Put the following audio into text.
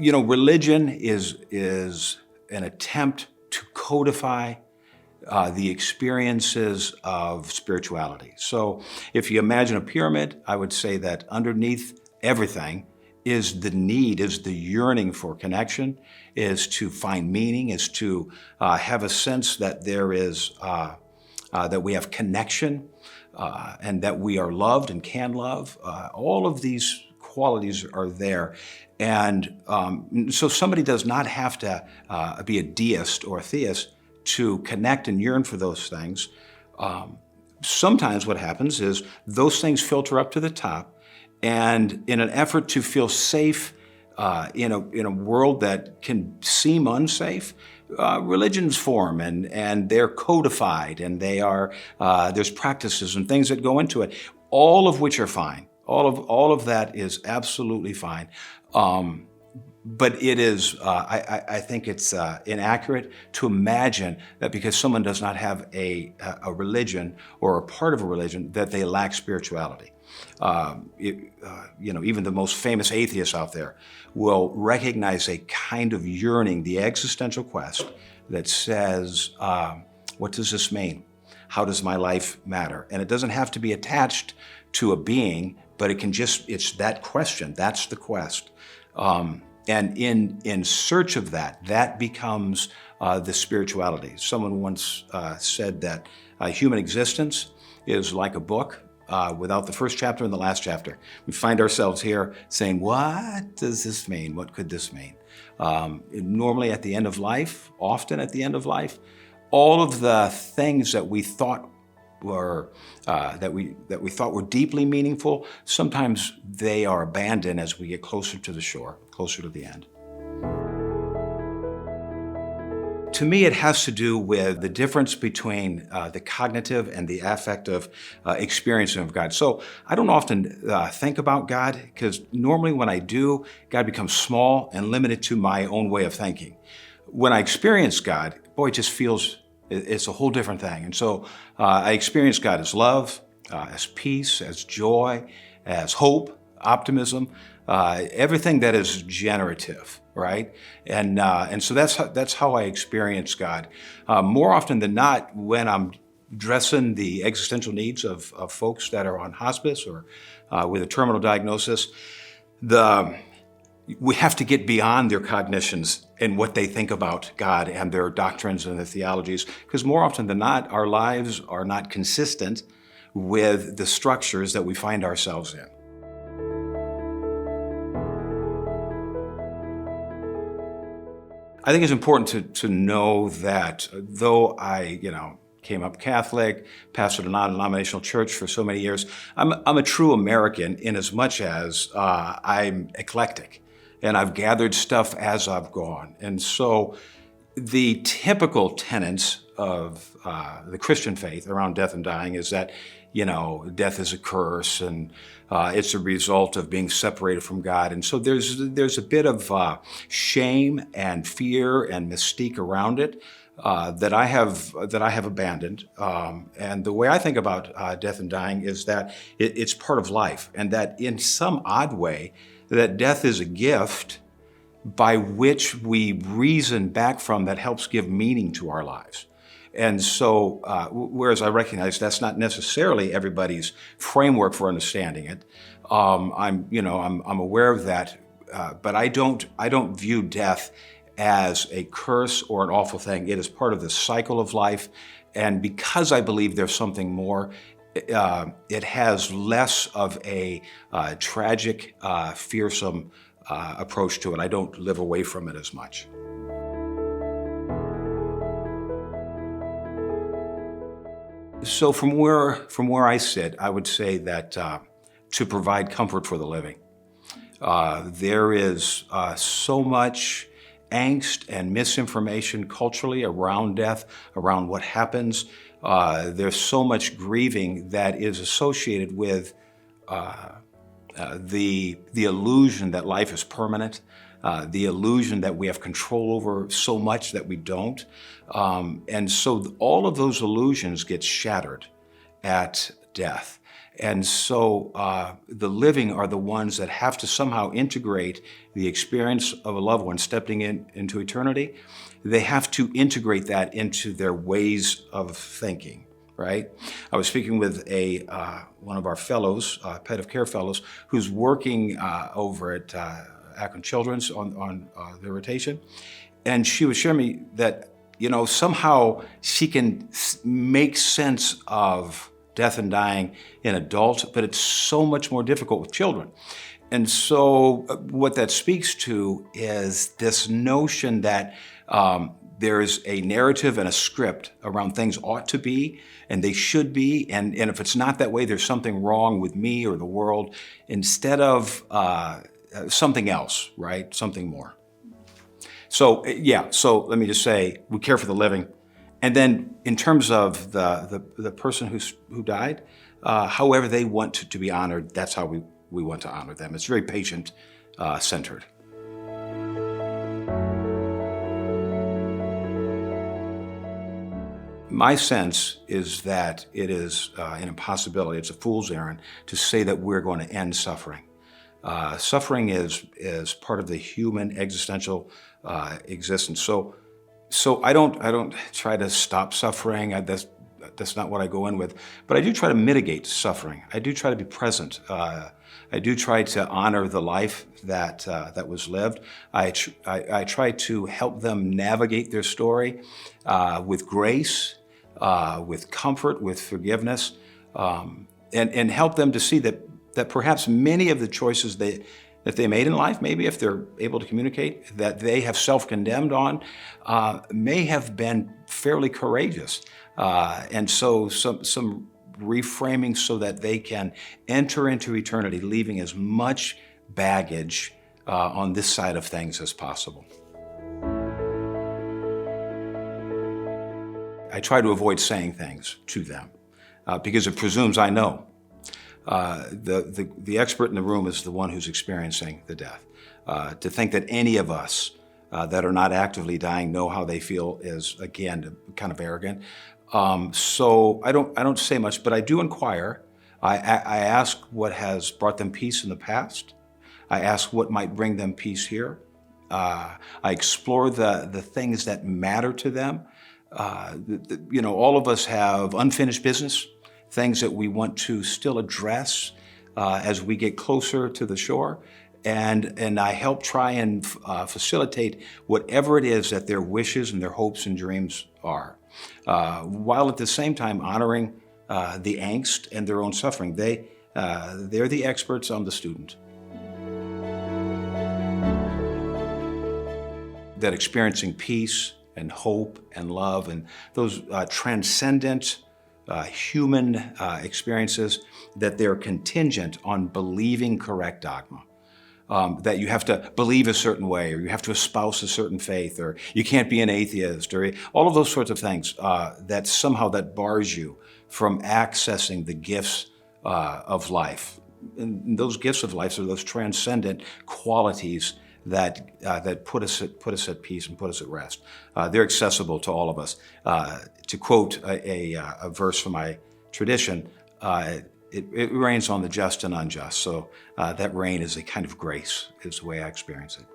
Religion is an attempt to codify the experiences of spirituality. So if you imagine a pyramid, I would say that underneath everything is the need, is the yearning for connection, is to find meaning, is to have a sense that there is, that we have connection, and that we are loved and can love. All of these qualities are there. And so somebody does not have to be a deist or a theist to connect and yearn for those things. Sometimes what happens is those things filter up to the top, and in an effort to feel safe in a world that can seem unsafe, religions form and they're codified, and there's practices and things that go into it, all of which are fine. All of that is absolutely fine. But it is, I think it's inaccurate to imagine that because someone does not have a religion or a part of a religion that they lack spirituality. Even the most famous atheists out there will recognize a kind of yearning, the existential quest that says, what does this mean? How does my life matter? And it doesn't have to be attached to a being, but it's that question, that's the quest. And in search of that becomes the spirituality. Someone once said that human existence is like a book without the first chapter and the last chapter. We find ourselves here saying, what does this mean? What could this mean? Normally at the end of life, often at the end of life, all of the things that we thought were that we thought were deeply meaningful, sometimes they are abandoned as we get closer to the shore, closer to the end. To me, it has to do with the difference between the cognitive and the affective experiencing of God. So I don't often think about God, because normally when I do, God becomes small and limited to my own way of thinking. When I experience God, boy, it just feels it's a whole different thing. And so I experience God as love, as peace, as joy, as hope, optimism, everything that is generative, right? And so that's how I experience God. More often than not, when I'm addressing the existential needs of folks that are on hospice or with a terminal diagnosis, we have to get beyond their cognitions and what they think about God and their doctrines and their theologies, because more often than not, our lives are not consistent with the structures that we find ourselves in. I think it's important to know that though I, came up Catholic, pastored a non-denominational church for so many years, I'm a true American in as much as I'm eclectic. And I've gathered stuff as I've gone. And so the typical tenets of the Christian faith around death and dying is that, death is a curse, and it's a result of being separated from God. And so there's a bit of shame and fear and mystique around it that I have abandoned. And the way I think about death and dying is that it's part of life, and that in some odd way, that death is a gift by which we reason back from that helps give meaning to our lives. And so, whereas I recognize that's not necessarily everybody's framework for understanding it, I'm aware of that, but I don't view death as a curse or an awful thing. It is part of the cycle of life, and because I believe there's something more, it has less of a tragic, fearsome approach to it. I don't live away from it as much. So from where I sit, I would say that to provide comfort for the living. There is so much angst and misinformation culturally around death, around what happens. There's so much grieving that is associated with the illusion that life is permanent, the illusion that we have control over so much that we don't. And so all of those illusions get shattered at death. And so the living are the ones that have to somehow integrate the experience of a loved one stepping into eternity. They have to integrate that into their ways of thinking, right? I was speaking with one of our fellows, pet of care fellows, who's working over at Akron Children's on their rotation. And she was sharing me that, somehow she can make sense of death and dying in adults, but it's so much more difficult with children. And so what that speaks to is this notion that there's a narrative and a script around things ought to be and they should be, and if it's not that way, there's something wrong with me or the world, instead of something else, right? Something more. So let me just say, we care for the living. And then in terms of the person who died, however they want to be honored, that's how we want to honor them. It's very patient-centered. My sense is that it is an impossibility, it's a fool's errand to say that we're going to end suffering. Suffering is part of the human existential existence. So I don't try to stop suffering. That's not what I go in with. But I do try to mitigate suffering. I do try to be present. I do try to honor the life that was lived. I try to help them navigate their story with grace, with comfort, with forgiveness, and help them to see that perhaps many of the choices that they made in life, maybe if they're able to communicate, that they have self-condemned on, may have been fairly courageous. And so some reframing so that they can enter into eternity, leaving as much baggage on this side of things as possible. I try to avoid saying things to them because it presumes I know. The expert in the room is the one who's experiencing the death. To think that any of us that are not actively dying know how they feel is, again, kind of arrogant. So I don't say much, but I do inquire. I ask what has brought them peace in the past. I ask what might bring them peace here. I explore the things that matter to them. All of us have unfinished business, things that we want to still address as we get closer to the shore. And I help try and facilitate whatever it is that their wishes and their hopes and dreams are, while at the same time honoring the angst and their own suffering. They're the experts on the student. That experiencing peace and hope and love and those transcendent human experiences, that they're contingent on believing correct dogma. That you have to believe a certain way, or you have to espouse a certain faith, or you can't be an atheist, or all of those sorts of things that somehow that bars you from accessing the gifts of life. And those gifts of life are those transcendent qualities that put us at peace and put us at rest. They're accessible to all of us. To quote a verse from my tradition, it rains on the just and unjust. So that rain is a kind of grace, is the way I experience it.